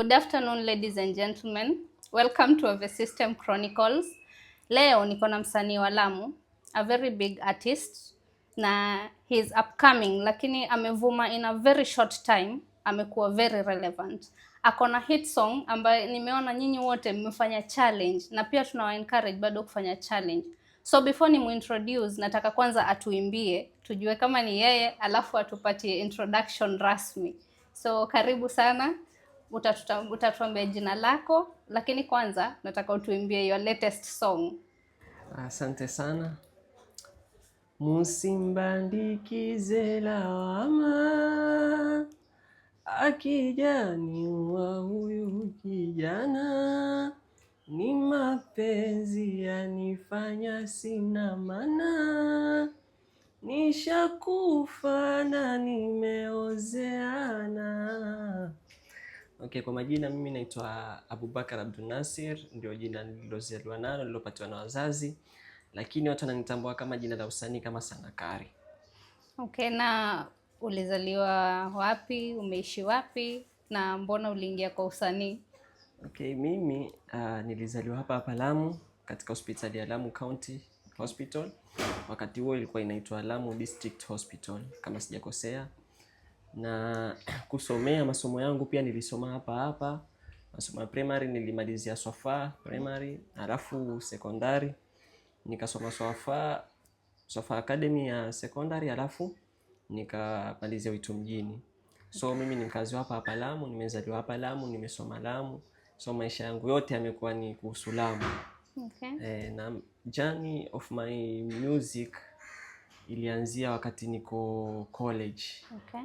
Good afternoon, ladies and gentlemen. Welcome to Ove System Chronicles. Leo niko na msanii wa Lamu, a very big artist, na he's upcoming, lakini amevuma in a very short time, amekuwa very relevant. Ako na hit song ambayo nimeona nyinyi wote mmefanya challenge, na pia tunawa encourage bado kufanya challenge. So before ni muintroduce, nataka kwanza atuimbie, tujue kama ni yeye, alafu atupatie introduction rasmi. So karibu sana. Utatuambia jina lako, lakini kwanza nataka utuimbie your latest song. Asante sana. Musimbandikize lawama, akija niua huyu kijana, ni mapenzi yanifanya sina maana, nishakufa na nimeozeana. Okay, kwa majina mimi naitwa Abubakar Abdul Nasir, ndio jina nililozaliwa nalo, nililopatiwa na wazazi, lakini watu wananitambua kama jina la usanii kama Sanakari. Okay, na ulizaliwa wapi, umeishi wapi, na mbona uliingia kwa usanii? Okay, mimi nilizaliwa hapa Lamu, katika hospitali ya Lamu County Hospital. Wakati huo ilikuwa inaitwa Lamu District Hospital kama sijakosea. Na kusomea masomo yangu pia nilisoma hapa. Masomo ya primary nilimalizia Swafa primary, halafu secondary nikasoma Swafa Academy ya secondary, halafu nikamalizia Witu mjini. So mimi ni mkazi hapa Lamu, nimezaliwa hapa Lamu, nimesoma Lamu. So maisha yangu yote yamekuwa ni kuhusu Lamu. Okay. Na journey of my music ilianzia wakati niko college. Okay.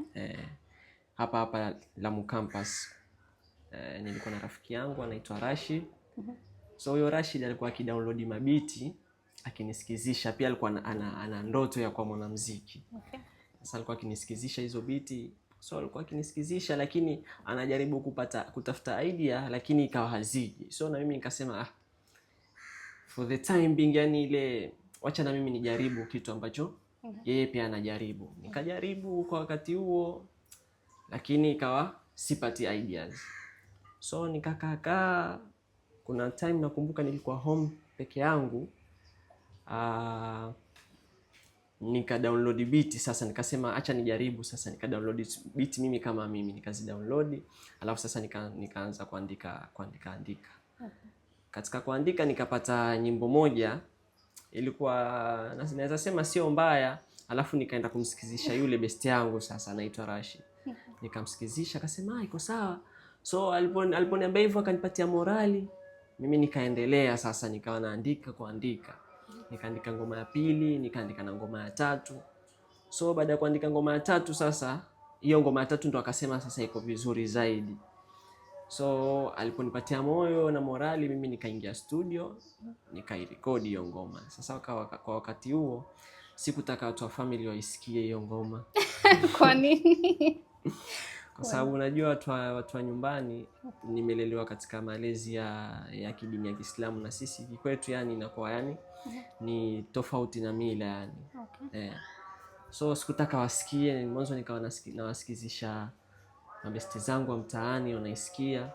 Hapa Lamu campus. Nilikuwa na rafiki yangu anaitwa Rashid. So huyo Rashid alikuwa akidownload mabiti akinisikizisha, pia alikuwa ana ndoto ya kuwa mwanamuziki. Okay. Sasa alikuwa akinisikizisha hizo biti. So alikuwa akinisikizisha, lakini anajaribu kutafuta idea, lakini ikawa haziji. So na mimi nikasema for the time being, yani ile wacha na mimi nijaribu kitu ambacho yeye pia anajaribu. Nikajaribu kwa wakati huo, lakini ikawa sipati ideas. So nikakaa. Kuna time nakumbuka nilikuwa home peke yangu, nika download beat. Sasa nikasema acha nijaribu. Sasa nika download beat mimi kama mimi, nikazi download, alafu sasa nikaanza kuandika. Katika kuandika nikapata nyimbo moja ilikuwa naweza sema sio mbaya, alafu nikaenda kumsikizisha yule best yangu sasa anaitwa Rashid. Nikamsikizisha, akasema iko sawa. So aliponiambia hivyo akanipatia morali, mimi nikaendelea sasa, nikawa naandika kuandika. Nikaandika ngoma ya pili, nikaandika na ngoma ya tatu. So baada ya kuandika ngoma ya tatu, sasa hiyo ngoma ya tatu ndo akasema sasa iko vizuri zaidi. So aliponipatia moyo na morali, mimi nikaingia studio, nikairekodi hiyo ngoma. Sasa kwa wakati huo sikutaka watu wa family waisikie hiyo ngoma. Kwa nini? Kwa sababu unajua watu wa nyumbani, nimelelewa katika malezi ya kidini ya Kiislamu, na sisi kwetu yani inakuwa yani ni tofauti na mila yani. Okay. So sikutaka wasikie, mwanzo nikawa nawasikizisha mabesti zangu wa mtaani wanaisikia.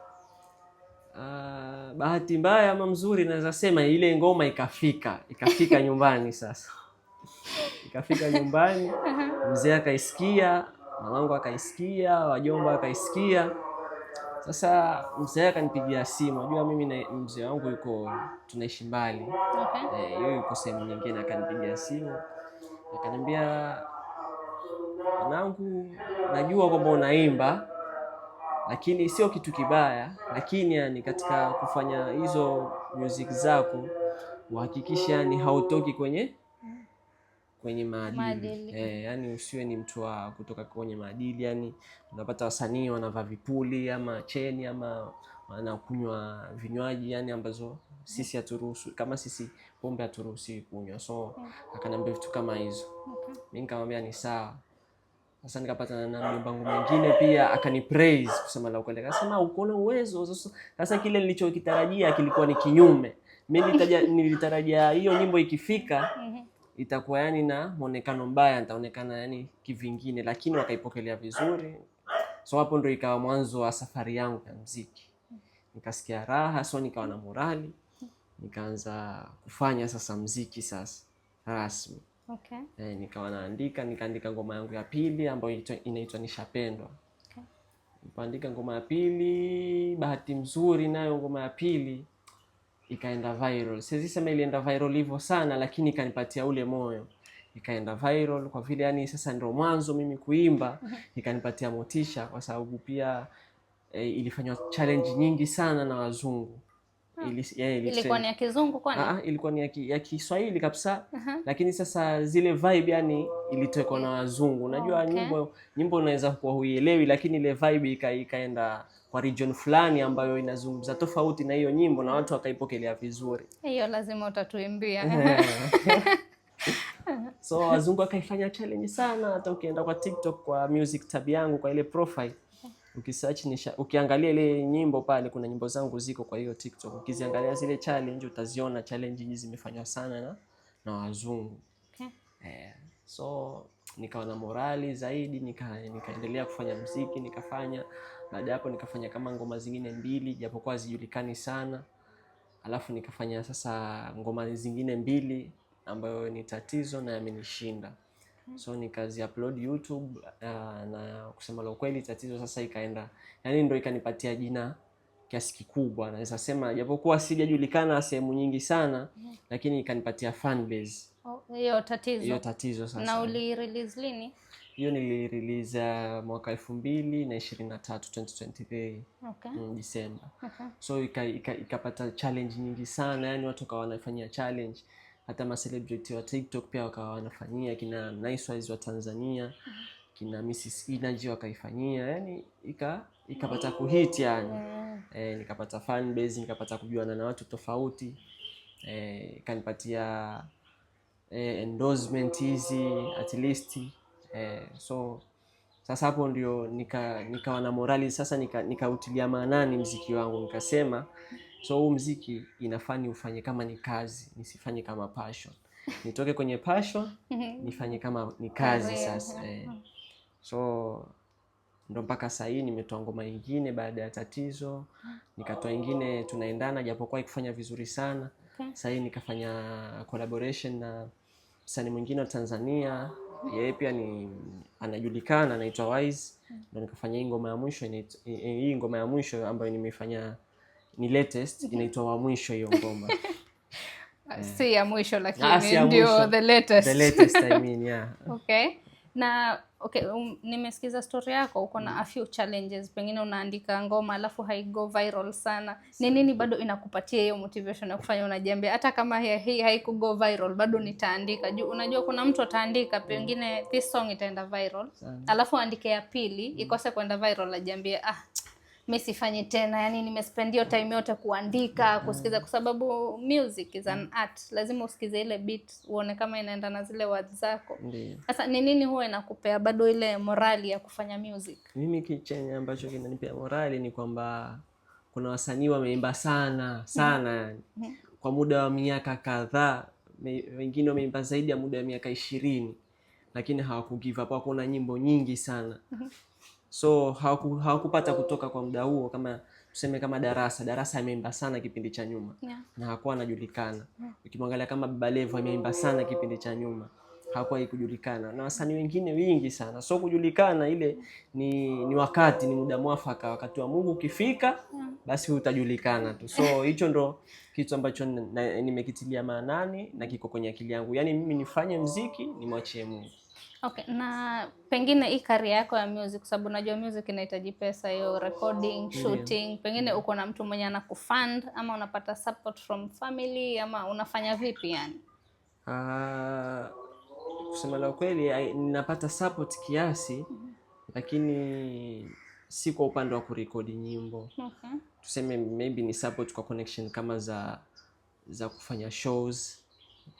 Bahati mbaya ama mzuri naweza sema ile ngoma ikafika nyumbani sasa. Ikafika nyumbani, mzee akaisikia, mamangu akaisikia, wajomba akaisikia. Sasa mzee akanipigia simu. Unajua mimi na mzee wangu tunaishi mbali. Okay. Yeye yuko sehemu nyingine, akanipigia simu. Akaniambia, "Mwanangu, najua kwamba unaimba, lakini sio kitu kibaya, lakini yani katika kufanya hizo music zako uhakikishe yani hautoki kwenye maadili. Yani usiwe ni mtu wa kutoka kwenye maadili. Yani unapata wasanii wanavaa vipuli ama cheni ama wanakunywa vinywaji yani ambazo sisi haturuhusu, kama sisi pombe haturuhusi kunywa." So akaniambia vitu kama hizo. Mimi nikamwambia ni sawa. Sasa nikapata na mbangu mwingine pia akanipraise kusema la ukweli. Akasema uko na uwezo. Sasa kile nilichokitarajia kilikuwa ni kinyume. Mimi nilitarajia hiyo nyimbo ikifika itakuwa yani na muonekano mbaya, nitaonekana yani kivingine, lakini wakaipokelea vizuri. So hapo ndio ikawa mwanzo wa safari yangu ya muziki. nikasikia raha, so nikawa na morali, nikaanza kufanya sasa mziki sasa rasmi. Okay. Nikawa nikaandika ngoma yangu ya pili ambayo inaitwa Nishapendwa. Okay. Nilipoandika ngoma ya pili, bahati mzuri nayo ngoma ya pili ikaenda viral. Siwezi sema ilienda viral hivyo sana, lakini ikanipatia ule moyo. Ikaenda viral kwa vile yani sasa ndio mwanzo mimi kuimba, ikanipatia motisha kwa sababu pia ilifanywa challenge nyingi sana na wazungu. Ilikuwa ni ya kizungu kwani? Ilikuwa ni ya Kiswahili kabisa. Lakini sasa zile vibe yani ilitokwa na wazungu. Unajua nyimbo unaweza kuwa huielewi, lakini ile vibe ikaenda kwa region fulani ambayo inazungumza tofauti na hiyo nyimbo na watu wakaipokelea vizuri. Hiyo lazima utatuimbia. So wazungu wakaifanya challenge sana. Hata ukienda kwa TikTok kwa music tab yangu kwa ile profile, ukisearch ukiangalia ile nyimbo pale, kuna nyimbo zangu ziko kwa hiyo TikTok. Ukiziangalia zile challenge utaziona challenge hizi zimefanywa sana na wazungu. Okay. So nikawa na morali zaidi, nikaendelea kufanya muziki, nikafanya. Baada hapo nikafanya kama ngoma zingine 2 japokuwa hazijulikani sana. Alafu nikafanya sasa ngoma zingine 2 ambayo ni Tatizo na Yamenishinda. So nikazi upload YouTube, na kusema la ukweli Tatizo sasa ikaenda, yani ndio ikanipatia jina kiasi kikubwa. Naweza sema japokuwa sijajulikana sehemu nyingi sana, lakini ikanipatia fan base. Hiyo Tatizo sasa. Na uli-release lini? Hiyo nili-release mwaka 2023, 2023. Okay. December. Okay. So ikapata challenge nyingi sana, yani watu wakawa wanafanyia challenge. Hata ma celebrity wa TikTok pia wakawa wanafanyia, kina Nice wa Tanzania, kina Mrs Energy wakaifanyia, yani ikapata kuhit yani. Nikapata fan base, nikapata kujuana na watu tofauti. Ikanipatia endorsement hizi at least. So sasa hapo ndio nikawa na morali sasa, nikautilia maanani mziki wangu, nikasema so huu mziki inafani ufanye kama ni kazi, nisifanye kama passion. Nitoke kwenye passion nifanye kama ni kazi sasa. So ndo mpaka sasa hii nimetoa ngoma nyingine baada ya Tatizo, nikatoa nyingine Tunaendana japokuwa ikufanya vizuri sana. Sasa hii nikafanya collaboration na msanii mwingine wa Tanzania, yeye pia ni anajulikana, anaitwa Wise. Ndo nikafanya hii ngoma ya mwisho ambayo nimefanya ni latest, inaitwa Wa Mwisho hiyo ngoma. Si ya mwisho lakini ndio the latest I mean, yeah. Okay. Na nimesikiza story yako, uko na a few challenges, pengine unaandika ngoma alafu haigo viral sana. Ni nini bado inakupatia hiyo motivation ya kufanya, unajiambia hata kama hii haikugo viral bado nitaandika? Unajua kuna mtu ataandika pengine this song itaenda viral, alafu andike ya pili ikose kwenda viral, ajiambia mimi sifanyi tena, yani nimespend hiyo time yote kuandika, kusikiza, kwa sababu music is an art. Lazima usikize ile beat uone kama inaenda na zile words zako. Sasa ni nini huwa inakupea bado ile morali ya kufanya music? Mimi kichenye ambacho kinanipea morali ni kwamba kuna wasanii wameimba sana yani kwa muda wa miaka kadhaa, wengine wameimba zaidi ya muda wa miaka 20, lakini hawakugive up. Kuna nyimbo nyingi sana. So hawakupata kutoka kwa muda huo, kama tuseme kama Darasa ameimba sana kipindi cha nyuma, na hakuwa anajulikana. Ukimwangalia kama Baba Levo ameimba sana kipindi cha nyuma, hakuwa kujulikana, na wasanii wengine wingi sana. So kujulikana ile ni wakati, ni muda mwafaka, wakati wa Mungu ukifika basi utajulikana tu. So hicho ndo kitu ambacho nimekitilia maanani na kiko kwenye akili yangu, yani mimi nifanye muziki nimwachie Mungu. Okay, na pengine hii career yako ya music, sababu najua music inahitaji pesa, hiyo recording, shooting, pengine uko na mtu mwenye anakufund ama unapata support from family ama unafanya vipi yani? Kusema la kweli ninapata support kiasi, lakini si kwa upande wa kurekodi nyimbo. Okay. Tuseme maybe ni support kwa connection kama za kufanya shows,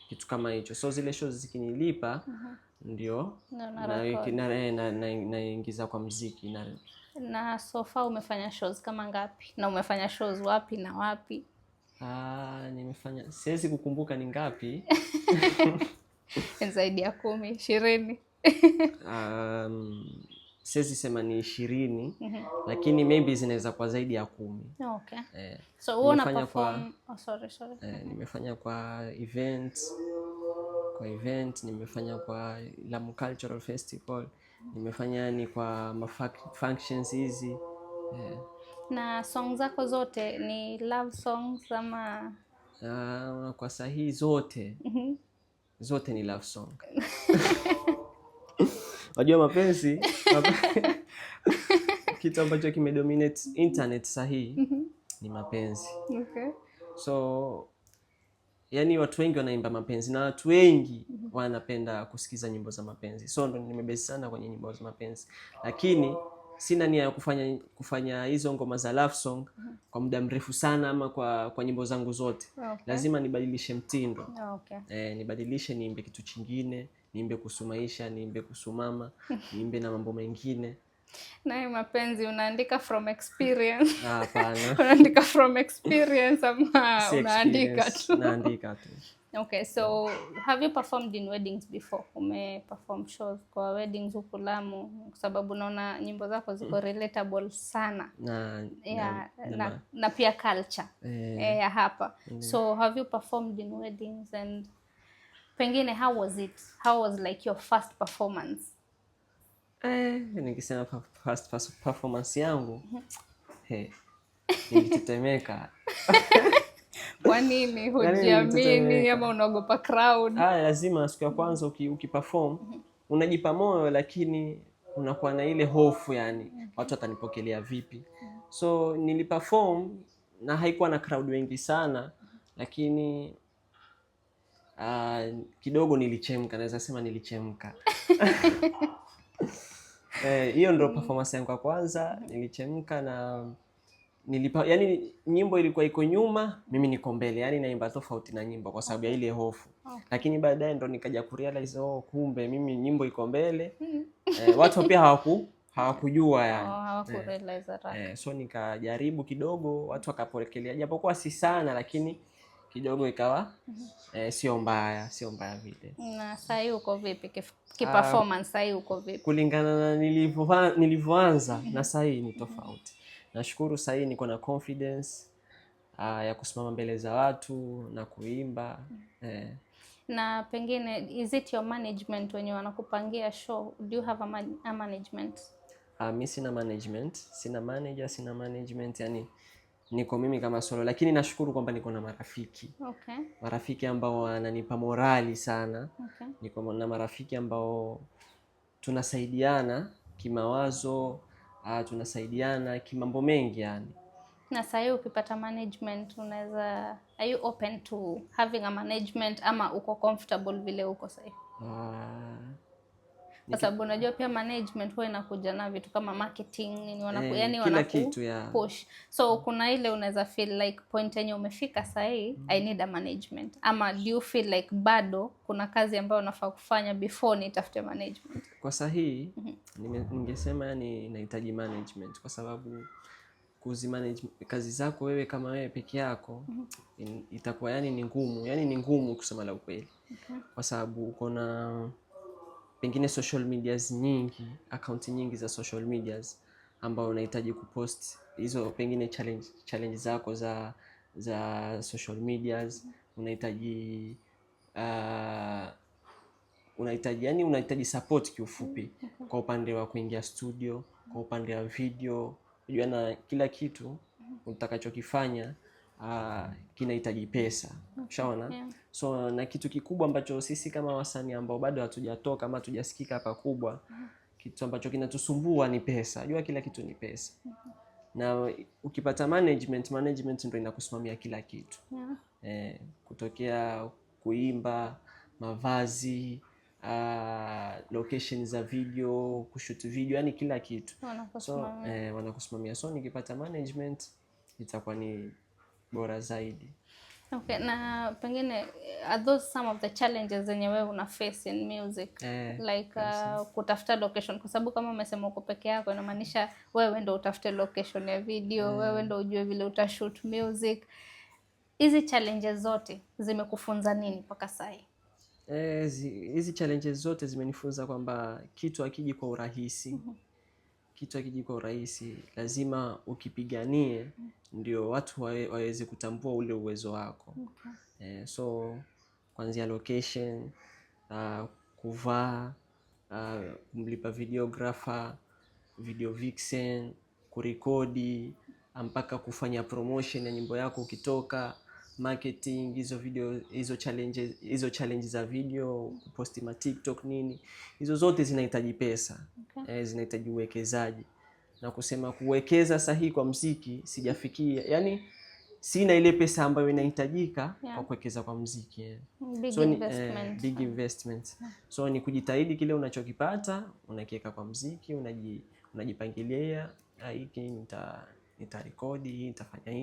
kitu kama hicho. So zile shows zikinilipa ndio naingiza kwa muziki. Na so far umefanya shows kama ngapi? Na umefanya shows wapi na wapi? Nimefanya, siwezi kukumbuka ni ngapi. Zaidi ya 10, 20. siwezi sema ni 20, lakini maybe zinaweza kwa zaidi ya 10. Okay. So wewe una Nimefanya perform sorry. Nimefanya kwa event, nimefanya kwa Lamu Cultural Festival, nimefanya ni kwa functions hizi. Na songs zako zote ni love songs ama? Kwa sahihi zote zote ni love song. Unajua mapenzi kitu ambacho kimedominate internet sahihi ni mapenzi. Okay. So yani watu wengi wanaimba mapenzi na watu wengi wanapenda kusikiza nyimbo za mapenzi. So ndo nimebase sana kwenye nyimbo za mapenzi. Lakini sina nia ya kufanya hizo ngoma za love song kwa muda mrefu sana ama kwa nyimbo zangu zote. Okay. Lazima nibadilishe mtindo. Okay. Nibadilishe, niimbe kitu chingine, niimbe kuhusu maisha, niimbe kuhusu mama, niimbe na mambo mengine. Na mapenzi unaandika from experience? Hapana. Unaandika from experience ama unaandika tu? Naandika tu. Okay, so have you performed in weddings before? Umeperform shows kwa weddings huko Lamu? Kwa sababu naona nyimbo zako ziko relatable sana na pia culture ya hapa. So have you performed in weddings, and pengine how was it? How was like your first performance? Nikisema first performance yangu nilitetemeka. Kwa nini? Hujiamini ama unaogopa crowd? Lazima siku ya kwanza ukiperform unajipa moyo, lakini unakuwa na ile hofu, yani watu watanipokelea vipi. So niliperform na haikuwa na crowd wengi sana, lakini kidogo nilichemka, naweza sema nilichemka. Hiyo ndio performance yangu ya kwanza, nilichemka na yani nyimbo ilikuwa iko nyuma, mimi niko mbele, yani naimba tofauti na nyimbo kwa sababu ya ile hofu. Lakini baadaye ndo nikaja kurealize kumbe mimi nyimbo iko mbele. Watu pia hawakujua yani. Hawakurealize. So nikajaribu kidogo, watu wakapokelea japokuwa si sana, lakini kidogo ikawa sio mbaya vile. Na sasa uko vipi performance? Sasa uko vipi? Kulingana na nilivyoanza na sasa ni tofauti. Nashukuru sasa niko na confidence ya kusimama mbele za watu na kuimba. Na pengine is it your management wenye wanakupangia show? Do you have a management? Mimi sina management, sina manager, sina management, yani niko mimi kama solo, lakini nashukuru kwamba niko na marafiki. Okay. Marafiki ambao wananipa morali sana. Okay. Niko na marafiki ambao tunasaidiana kimawazo, tunasaidiana kimambo mengi yani. Na sasa ukipata management unaweza, are you open to having a management ama uko comfortable vile uko sasa? Kwa sababu unajua pia management huwa inakuja na vitu kama marketing nini, yani push. So kuna ile unaweza feel like point yenye umefika sasa I need a management, ama do you feel like bado kuna kazi ambayo unafaa kufanya before nitafute management? Kwa sasa ningesema yani nahitaji management, kwa sababu kuzimanage kazi zako wewe kama wewe peke yako itakuwa yani ni ngumu kusema la ukweli. Kwa sababu uko na pengine social medias nyingi, account nyingi za social medias ambao unahitaji kupost hizo pengine challenge zako za social medias. Unahitaji support kiufupi, kwa upande wa kuingia studio, kwa upande wa video, unajua na kila kitu utakachokifanya kinahitaji pesa. Ushaona? So na kitu kikubwa ambacho sisi kama wasanii ambao bado hatujatoka ama hatujasikika hapa kubwa, kitu ambacho kinatusumbua ni pesa. Unajua kila kitu ni pesa. Na ukipata management ndio inakusimamia kila kitu. Kutokea kuimba, mavazi, location za video, kushoot video, yani kila kitu. Wanakusimamia. So nikipata management itakuwa ni bora zaidi. Okay, na pengine are those some of the challenges zenye wewe una face in music? Kutafuta location, kwa sababu kama umesema uko peke yako inamaanisha wewe ndo utafute location ya video, wewe ndo ujue vile utashoot music. Hizi challenges zote zimekufunza nini mpaka sasa? Hizi challenges zote zimenifunza kwamba kitu hakiji kwa urahisi. kitu hakiji kwa urahisi, lazima ukipiganie ndio watu waweze kutambua ule uwezo wako. So kuanzia location, kuvaa, kumlipa videographer, video vixen, kurekodi, mpaka kufanya promotion ya nyimbo yako ukitoka, marketing, hizo challenges za video, kuposti ma TikTok nini, hizo zote zinahitaji pesa. Zinahitaji uwekezaji, na kusema kuwekeza sahihi kwa muziki sijafikia, yani sina ile pesa ambayo inahitajika kwa kuwekeza kwa muziki. Big investment. So ni kujitahidi kile unachokipata unakiweka kwa muziki, unajipangilia hiki nitarekodi, nitafanya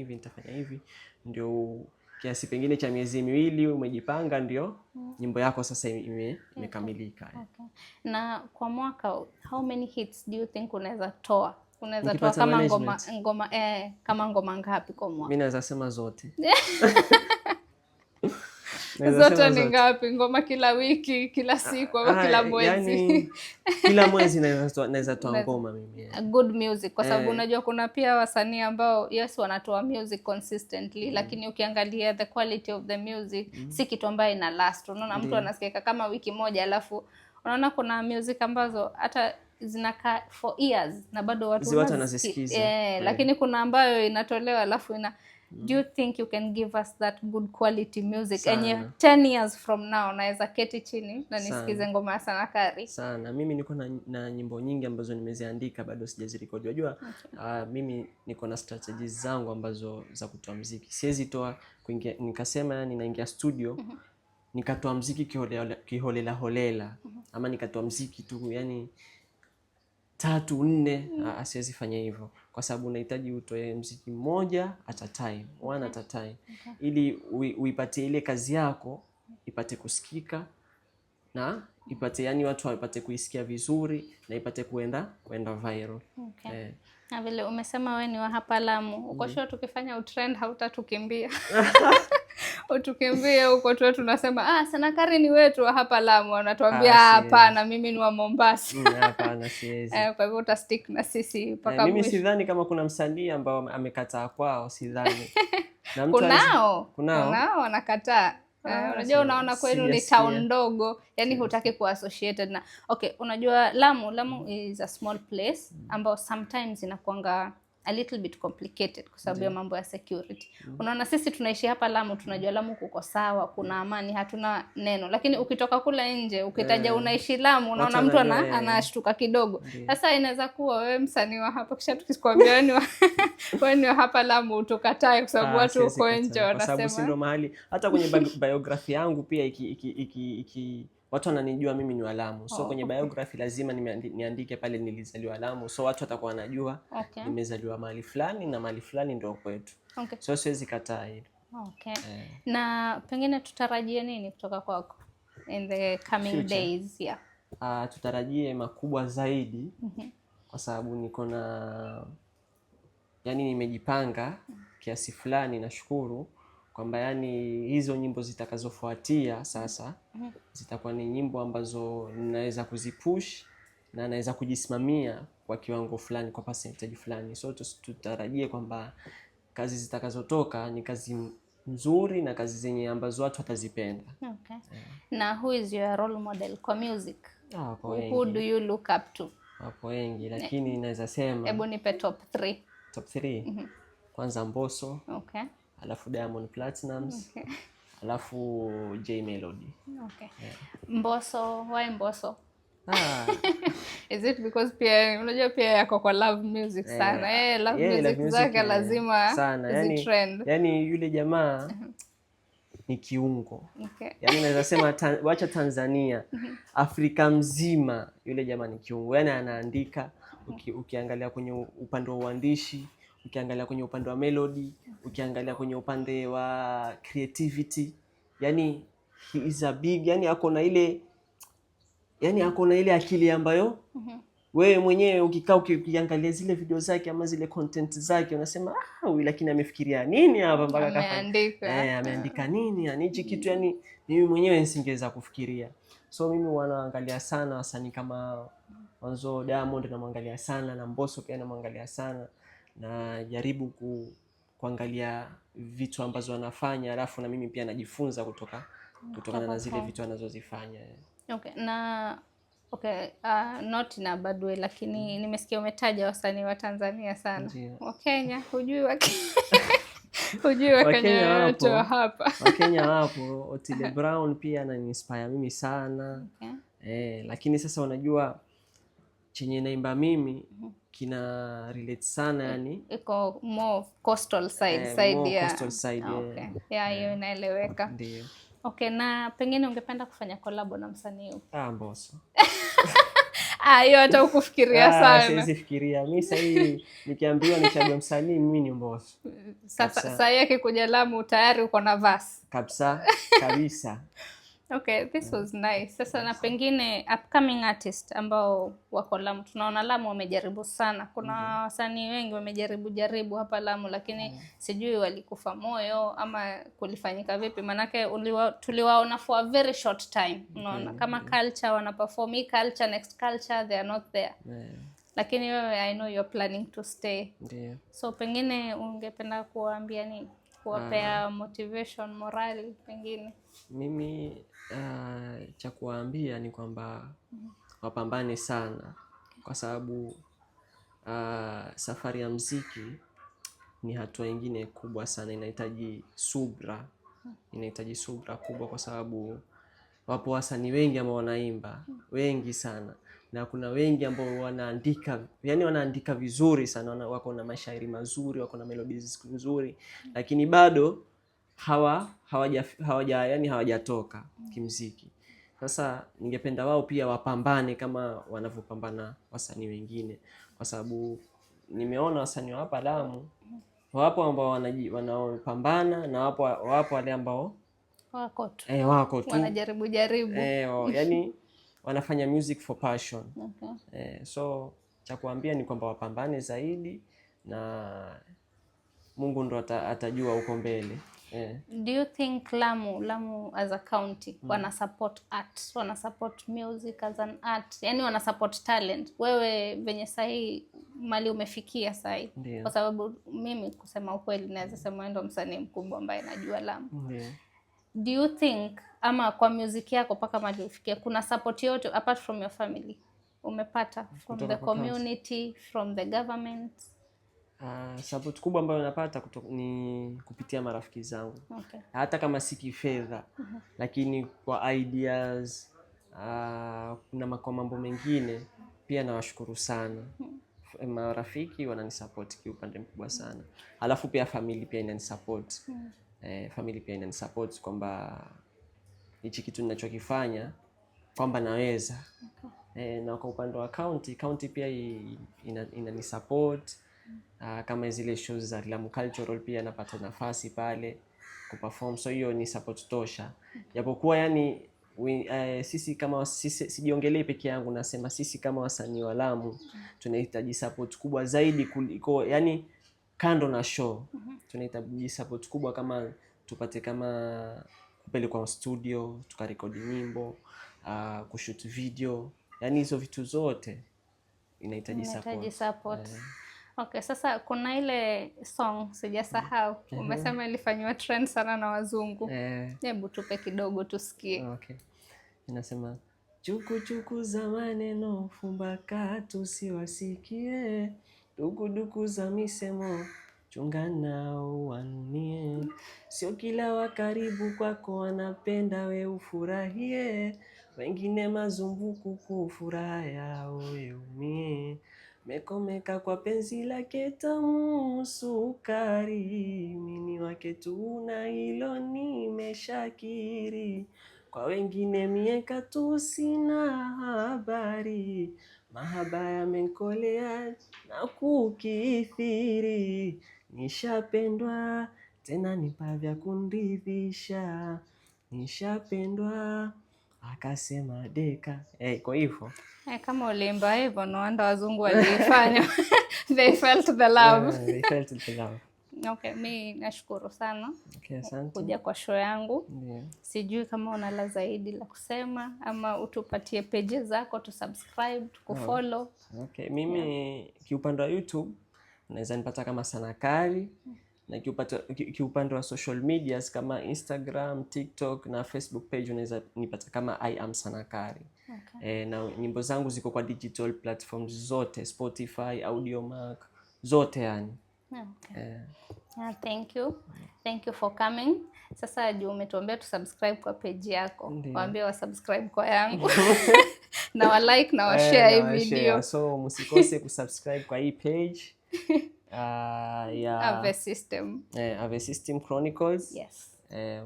hivi, ndio kiasi pengine cha miezi 2 umejipanga, ndio nyimbo yako sasa imekamilika. Na kwa mwaka how many hits do you think unaweza toa kama ngoma ngapi kwa mwaka? Mimi naweza sema zote. Zote ni ngapi? Ngoma kila wiki, kila siku au kila mwezi? Yani kila mwezi naweza toa ngoma mimi. Good music, kwa sababu unajua kuna pia wasanii ambao wanatoa music consistently, lakini ukiangalia the quality of the music si kitu ambayo ina last. Unaona mtu anasikia kama wiki moja, alafu unaona kuna music ambazo hata zinakaa for years na bado watu wanasikiza. Lakini kuna ambayo inatolewa alafu do you think you can give us that good quality music enye 10 years from now naweza keti chini na nisikize ngoma ya Sanakari? Sana. Mimi niko na nyimbo nyingi ambazo nimeziandika bado sijazirekodi. Unajua mimi niko na strategies zangu ambazo za kutoa muziki. Siwezi toa nikasema ninaingia studio nikatoa muziki kiholela ama nikatoa muziki tu yani 3-4, asiwezi fanya hivyo, kwa sababu unahitaji utoe muziki mmoja at a time, one at a time, ili uipatie ile kazi yako ipate kusikika na ipate yani watu wapate kuisikia vizuri na ipate kuenda viral. Na vile umesema wewe ni wa hapa Lamu, uko sure tukifanya utrend hautatukimbia? Utukimbie huko tu tunasema Sanakari ni wetu wa hapa Lamu, anatuambia hapana, mimi ni wa Mombasa. Hapana, siwezi. Kwa hivyo uta stick na sisi mpaka mwisho. Mimi sidhani kama kuna msanii ambao amekataa kwao, sidhani. Na mtu kunao wanakataa. Unajua unaona kwenu ni town ndogo, yani hutaki ku associated na unajua Lamu is a small place ambao sometimes inakuanga a little bit complicated kwa sababu ya mambo ya security. Unaona sisi tunaishi hapa Lamu, tunajua Lamu kuko sawa, kuna amani, hatuna neno. Lakini ukitoka kula nje, ukitaja unaishi Lamu, unaona mtu anashtuka kidogo. Sasa inaweza kuwa wewe msanii wa hapa, kisha tukikwambia wewe ni wa hapa Lamu utukatae kwa sababu watu uko nje wanasema. Kwa sababu si ndo mahali, hata kwenye biography yangu pia watu wananijua mimi ni wa Lamu. So kwenye biography lazima niandike pale nilizaliwa Lamu. So watu watakuwa wanajua nimezaliwa mahali fulani na mahali fulani ndio kwetu. So siwezi kataa hilo. Na pengine tutarajie nini kutoka kwako in the coming days? Tutarajie makubwa zaidi kwa sababu niko na yani nimejipanga kiasi fulani, nashukuru kwamba yani hizo nyimbo zitakazofuatia sasa zitakuwa ni nyimbo ambazo ninaweza kuzipush na naweza kujisimamia kwa kiwango fulani, kwa percentage fulani. So tutarajie kwamba kazi zitakazotoka ni kazi nzuri na kazi zenye ambazo watu watazipenda. Na who is your role model kwa music? Who do you look up to? Hapo wengi, lakini naweza sema hebu nipe top 3. Top 3. Kwanza Mbosso. Alafu Diamond Platnumz. Alafu J Melody. Mbosso, why Mbosso? Is it because pia unajua pia yako kwa love music sana? Love music zake lazima zitrend. Yani yule jamaa ni kiungo. Yani naweza sema wacha Tanzania, Afrika mzima yule jamaa ni kiungo. Yani anaandika, ukiangalia kwenye upande wa uandishi, ukiangalia kwenye upande wa melody, ukiangalia kwenye upande wa creativity, yani he is a big, yani ako na ile akili ambayo wewe mwenyewe ukikaa ukiangalia zile video zake ama zile content zake unasema huyu lakini amefikiria nini hapa mpaka ameandika nini, yani hichi kitu yani mimi mwenyewe nisingeweza kufikiria. So mimi wanaangalia sana wasanii kama Mwanzo Diamond namwangalia sana na Mbosso pia namwangalia sana, na jaribu kuangalia vitu ambazo anafanya, alafu na mimi pia najifunza kutokana na zile vitu anazozifanya. Okay, na not in a bad way, lakini nimesikia umetaja wasanii wa Tanzania sana. Wa Kenya hujui hujui wa Kenya wote hapa. Wa Kenya wapo. Otile Brown pia ananiinspire mimi sana. Lakini sasa unajua chenye naimba mimi kina relate sana, yani iko more coastal side, more coastal side. Okay. Hiyo inaeleweka. Ndio. Okay, na pengine ungependa kufanya collab na msanii? Mbosso. Hiyo hata ukufikiria sana. Siwezi fikiria. Mimi sasa hivi nikiambiwa nichague msanii mimi ni Mbosso. Sasa yake kuja Lamu tayari uko na verse. Kabisa. Okay, this was nice. Sasa na pengine upcoming artist ambao wako Lamu, tunaona Lamu wamejaribu sana. Kuna wasanii wengi wamejaribu hapa Lamu, lakini sijui walikufa moyo ama kulifanyika vipi, manake tuliwaona for a very short time. Unaona kama culture wana perform hii culture, next culture they are not there. Lakini wewe I know you're planning to stay. So pengine ungependa kuambia nini? Kuwapea motivation, morali pengine? Mimi cha kuwaambia ni kwamba wapambane sana, kwa sababu safari ya muziki ni hatua nyingine kubwa sana, inahitaji subra kubwa, kwa sababu wapo wasanii wengi ambao wanaimba wengi sana, na kuna wengi ambao wanaandika vizuri sana, wako na mashairi mazuri, wako na melodies nzuri, lakini bado hawajatoka kimuziki. Sasa ningependa wao pia wapambane kama wanavyopambana wasanii wengine, kwa sababu nimeona wasanii hapa Lamu wapo ambao wanaopambana, na wapo wale ambao wako tu wanajaribu yani wanafanya music for passion. So cha kuambia ni kwamba wapambane zaidi, na Mungu ndo atajua uko mbele. Do you think Lamu as a county wana support art, wana support music as an art, yani wana support talent? Wewe venye sahi mali umefikia sahi, kwa sababu mimi kusema ukweli naweza sema ndo msanii mkubwa ambaye najua Lamu. Do you think ama kwa music yako paka mali ufikia, kuna support yote apart from your family umepata from the community, from the government? Support kubwa ambayo napata ni kupitia marafiki zangu. Hata kama si kifedha, lakini kwa ideas, kuna mambo mengine pia nawashukuru sana. Marafiki wananisupport kiupande mkubwa sana. Alafu pia family pia inanisupport. Family pia inanisupport kwamba hichi kitu ninachokifanya kwamba naweza. Na kwa upande wa county pia inanisupport. Kama zile shows za Lamu Cultural pia napata nafasi pale kuperform, so hiyo ni support tosha. Japokuwa yani sisi kama sijiongelee peke yangu, nasema sisi kama wasanii wa Lamu tunahitaji support kubwa zaidi kuliko, yani kando na show, tunahitaji support kubwa kama tupate kama kupelekwa studio tukarekodi nyimbo, kushoot video, yani hizo vitu zote inahitaji support. Okay, sasa kuna ile song sijasahau, umesema ilifanywa trend sana na wazungu. Hebu tupe kidogo tusikie. Okay. Inasema chuku za maneno fumba katu siwasikie, duku za misemo chungana uwanie, sio kila wa karibu kwako wanapenda we ufurahie, wengine mazumbuku kufuraha yao umie, mekomeka kwa penzi lake tamu sukari, mini wake tu na hilo nimeshakiri, kwa wengine mieka tu sina habari, mahaba yamenkolea na kukithiri, nishapendwa tena nipavya kunridhisha, nishapendwa akasema deka. Kwa hivyo kama uliimba hivyo no wonder wazungu walifanya. They felt the love. They felt the love. Okay, mi nashukuru sana Okay, asante. kuja kwa show yangu. Ndio. Sijui kama una la zaidi la kusema ama utupatie pages zako tu subscribe, tukufollow. Okay, mimi kiupande wa YouTube unaweza nipata kama Sanakari, na kiupande wa social medias kama Instagram, TikTok na Facebook page unaweza nipata kama I am Sanakari. Okay. Na nyimbo zangu ziko kwa digital platforms zote, Spotify, Audiomack, zote yani. Okay. Yeah, thank you for coming. Sasa juu umetuambia tu subscribe kwa page yako, waambie wa subscribe kwa yangu na wa like na wa share hii video. So msikose kusubscribe kwa hii page ya Ave System Chronicles. Yes.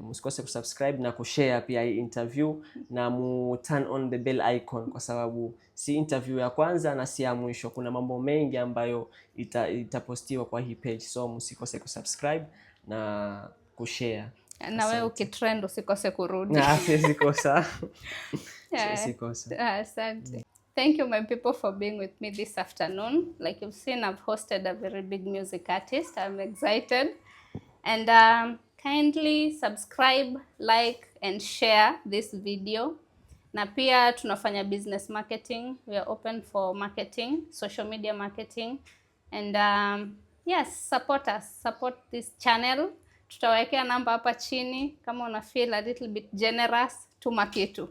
Msikose kusubscribe na kushare pia hii interview na mu turn on the bell icon, kwa sababu si interview ya kwanza na si ya mwisho. Kuna mambo mengi ambayo itapostiwa kwa hii page, so msikose kusubscribe na kushare. Na wewe ukitrend usikose kurudi. Sikosa. Asante. Thank you my people for being with me this afternoon. Like you've seen, I've hosted a very big music artist. I'm excited. And kindly subscribe, like and share this video. Na pia tunafanya business marketing. We are open for marketing, social media marketing. And yes, support us. Support this channel. Tutawekea namba hapa chini kama una feel a little bit generous, tuma kitu.